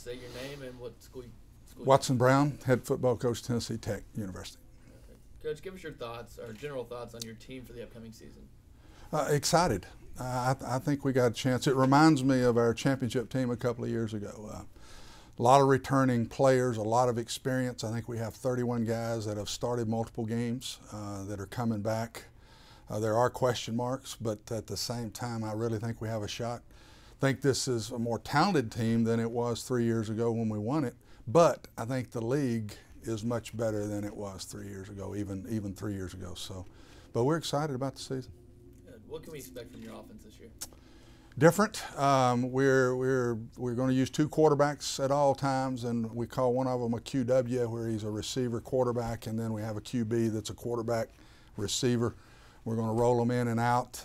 say your name and what school. Watson Brown, head football coach, Tennessee Tech University. Okay. Coach, give us your thoughts or general thoughts on your team for the upcoming season. Excited. I think we got a chance. It reminds me of our championship team a couple of years ago. A lot of returning players, a lot of experience. I think we have 31 guys that have started multiple games that are coming back. There are question marks, but at the same time, I really think we have a shot. I think this is a more talented team than it was 3 years ago when we won it, but I think the league is much better than it was 3 years ago, even 3 years ago. So, but we're excited about the season. Good. What can we expect from your offense this year? Different. We're going to use two quarterbacks at all times, and we call one of them a QW, where he's a receiver quarterback, and then we have a QB that's a quarterback receiver. We're going to roll them in and out,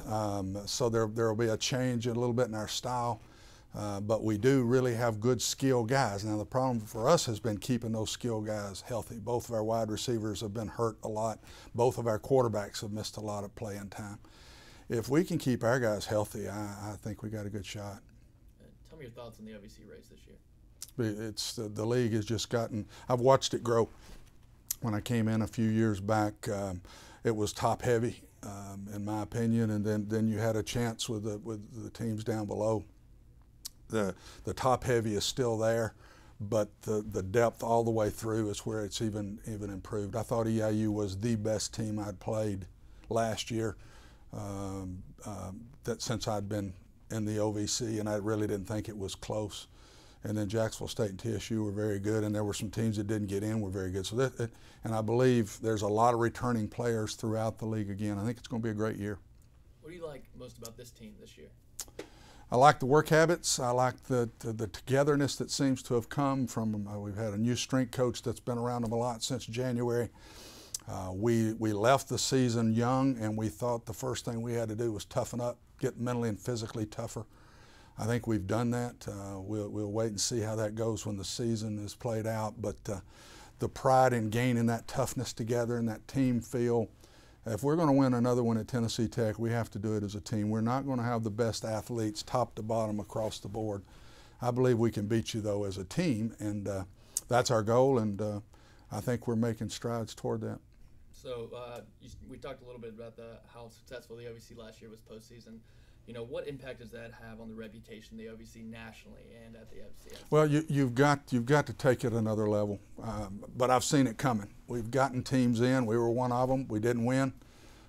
so there will be a change a little bit in our style, but we do really have good skill guys. Now the problem for us has been keeping those skill guys healthy. Both of our wide receivers have been hurt a lot. Both of our quarterbacks have missed a lot of playing time. If we can keep our guys healthy, I think we got a good shot. Tell me your thoughts on the OVC race this year. It's the league has just gotten. I've watched it grow. When I came in a few years back, it was top heavy, in my opinion, and then you had a chance with the teams down below. The top heavy is still there, but the depth all the way through is where it's even improved. I thought EIU was the best team I'd played last year. That since I'd been in the OVC, and I really didn't think it was close. And then Jacksonville State and TSU were very good, and there were some teams that didn't get in were very good. So and I believe there's a lot of returning players throughout the league again. I think it's going to be a great year. What do you like most about this team this year? I like the work habits. I like the togetherness that seems to have come from. We've had a new strength coach that's been around them a lot since January. We left the season young, and we thought the first thing we had to do was toughen up, get mentally and physically tougher. I think we've done that. We'll wait and see how that goes when the season is played out. But the pride in gaining that toughness together and that team feel, if we're going to win another one at Tennessee Tech, we have to do it as a team. We're not going to have the best athletes top to bottom across the board. I believe we can beat you, though, as a team, and that's our goal, and I think we're making strides toward that. So we talked a little bit about how successful the OVC last year was postseason. You know, what impact does that have on the reputation of the OVC nationally and at the FCS? Well, you've got to take it another level. But I've seen it coming. We've gotten teams in. We were one of them. We didn't win.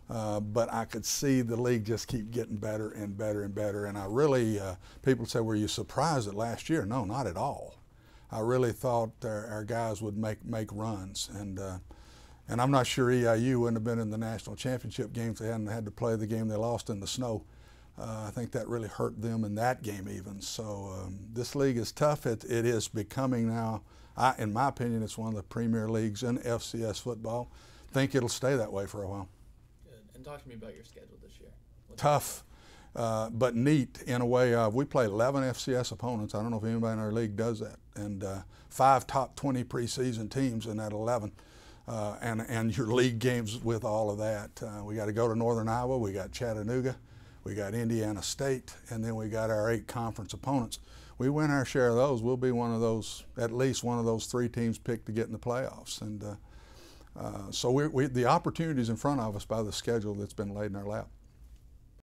But I could see the league just keep getting better and better and better. And I really, people say, were you surprised at last year? No, not at all. I really thought our guys would make runs. And I'm not sure EIU wouldn't have been in the national championship game if they hadn't had to play the game they lost in the snow. I think that really hurt them in that game even. So this league is tough. It is becoming now, in my opinion, it's one of the premier leagues in FCS football. I think it'll stay that way for a while. Good. And talk to me about your schedule this year. Tough, but neat in a way. We play 11 FCS opponents. I don't know if anybody in our league does that. And 5 top 20 preseason teams in that 11. And your league games with all of that. We got to go to Northern Iowa. We got Chattanooga. We got Indiana State, and then we got our 8 conference opponents. We win our share of those, we'll be one of those, at least one of those 3 teams picked to get in the playoffs. And so the opportunity's in front of us by the schedule that's been laid in our lap.